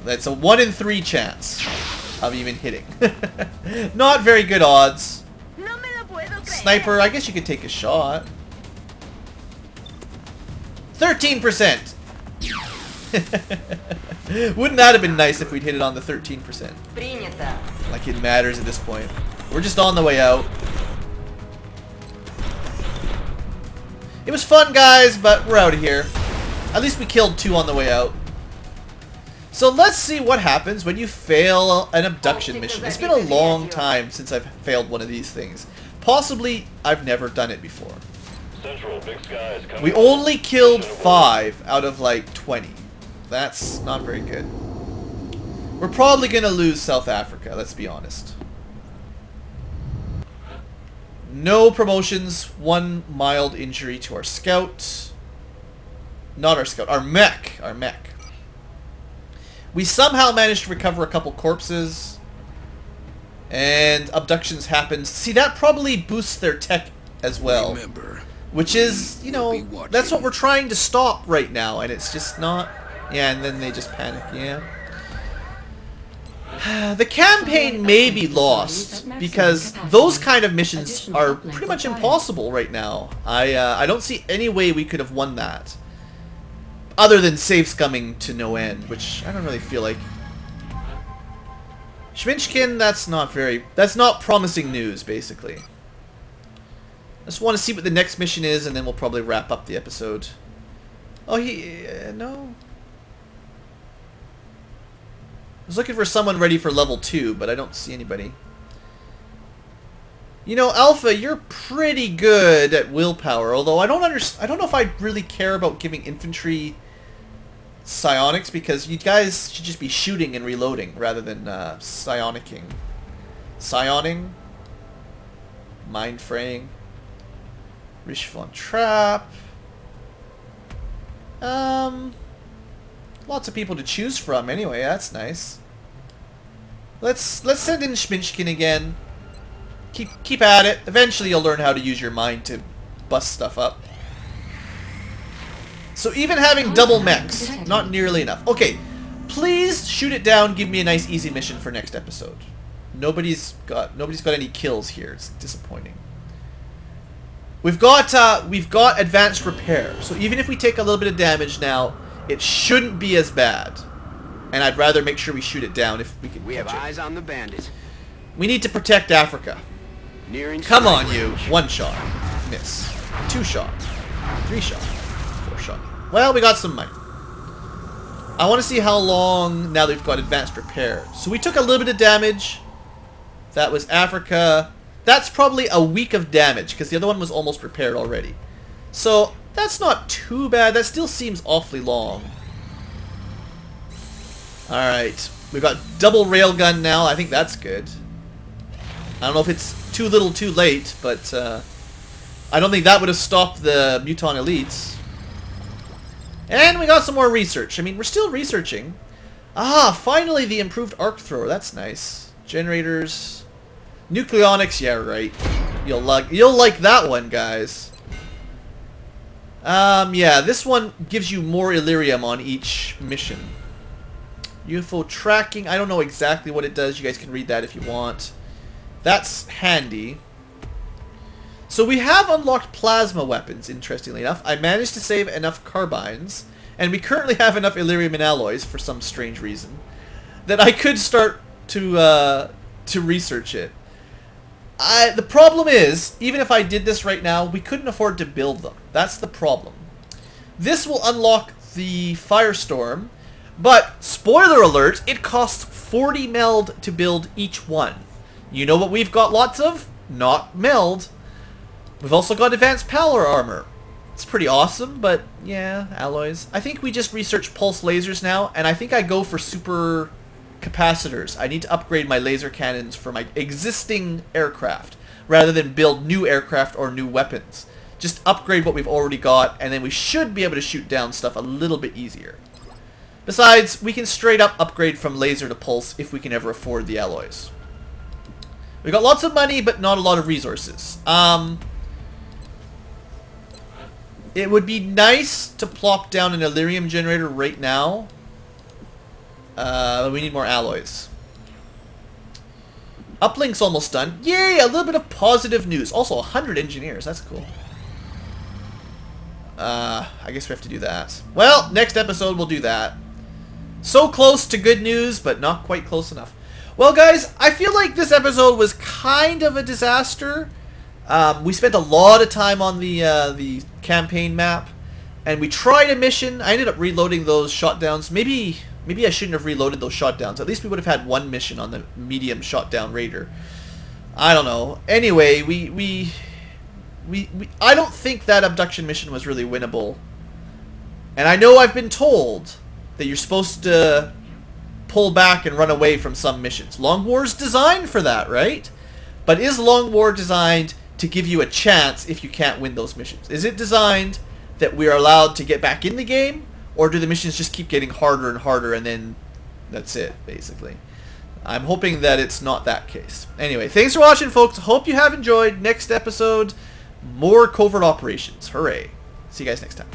That's a 1 in 3 chance of even hitting. Not very good odds. No me lo puedo creer. Sniper, I guess you could take a shot. 13%! Wouldn't that have been nice if we'd hit it on the 13%? Принято. Like it matters at this point. We're just on the way out. It was fun, guys, but we're out of here. At least we killed 2 on the way out. So let's see what happens when you fail an abduction mission. It's been a long time since I've failed one of these things. Possibly, I've never done it before. Central, Big Sky is coming. We only killed 5 out of like 20. That's not very good. We're probably going to lose South Africa, let's be honest. No promotions, 1 mild injury to our scout. Not our scout, our mech. Our mech. We somehow managed to recover a couple corpses. And abductions happened. See, that probably boosts their tech as well. Remember, which is, you know, that's what we're trying to stop right now. And it's just not... Yeah, and then they just panic, yeah. The campaign may be lost because those kind of missions are pretty much impossible right now. I don't see any way we could have won that. Other than save scumming to no end, which I don't really feel like. Schminchkin, that's not promising news, basically. I just want to see what the next mission is, and then we'll probably wrap up the episode. Oh, no. I was looking for someone ready for level 2, but I don't see anybody. You know, Alpha, you're pretty good at willpower, although I don't know if I really care about giving infantry psionics, because you guys should just be shooting and reloading rather than psionicking. Psioning? Mind fraying. Riche von Trapp. Lots of people to choose from anyway, that's nice. Let's send in Schminchkin again. Keep at it. Eventually you'll learn how to use your mind to bust stuff up. So even having double mechs, not nearly enough. Okay, please shoot it down, give me a nice easy mission for next episode. Nobody's got any kills here. It's disappointing. We've got advanced repair. So even if we take a little bit of damage now, it shouldn't be as bad. And I'd rather make sure we shoot it down if we can. We have eyes on the bandit. We need to protect Africa. Nearing. Come on, you. 1 shot. Miss. 2 shot. 3 shot. 4 shot. Well, we got some money. I want to see how long now that we've got advanced repair. So we took a little bit of damage. That was Africa. That's probably a week of damage, because the other one was almost repaired already. So that's not too bad. That still seems awfully long. Alright. We've got double railgun now. I think that's good. I don't know if it's too little too late, but I don't think that would have stopped the Muton elites. And we got some more research. I mean, we're still researching. Ah, finally the improved arc thrower. That's nice. Generators. Nucleonics. Yeah, right. You'll like that one, guys. Yeah, this one gives you more Illyrium on each mission. UFO tracking. I don't know exactly what it does. You guys can read that if you want. That's handy. So we have unlocked plasma weapons, interestingly enough. I managed to save enough carbines, and we currently have enough Illyrium and alloys for some strange reason that I could start to research it. The problem is, even if I did this right now, we couldn't afford to build them. That's the problem. This will unlock the Firestorm, but, spoiler alert, it costs 40 meld to build each one. You know what we've got lots of? Not meld. We've also got advanced power armor. It's pretty awesome, but yeah, alloys. I think we just research pulse lasers now, and I think I go for super capacitors. I need to upgrade my laser cannons for my existing aircraft, rather than build new aircraft or new weapons. Just upgrade what we've already got, and then we should be able to shoot down stuff a little bit easier. Besides, we can straight up upgrade from laser to pulse if we can ever afford the alloys. We got lots of money, but not a lot of resources. It would be nice to plop down an Illyrium generator right now. But we need more alloys. Uplink's almost done. Yay! A little bit of positive news. Also, 100 engineers. That's cool. I guess we have to do that. Well, next episode we'll do that. So close to good news, but not quite close enough. Well, guys, I feel like this episode was kind of a disaster. We spent a lot of time on the campaign map, and we tried a mission. I ended up reloading those shotdowns. Maybe I shouldn't have reloaded those shotdowns. At least we would have had one mission on the medium shotdown raider. I don't know. Anyway, I don't think that abduction mission was really winnable. And I know I've been told that you're supposed to pull back and run away from some missions. Long War's designed for that, right? But is Long War designed to give you a chance if you can't win those missions? Is it designed that we are allowed to get back in the game? Or do the missions just keep getting harder and harder and then that's it, basically? I'm hoping that it's not that case. Anyway, thanks for watching, folks. Hope you have enjoyed. Next episode, more covert operations. Hooray. See you guys next time.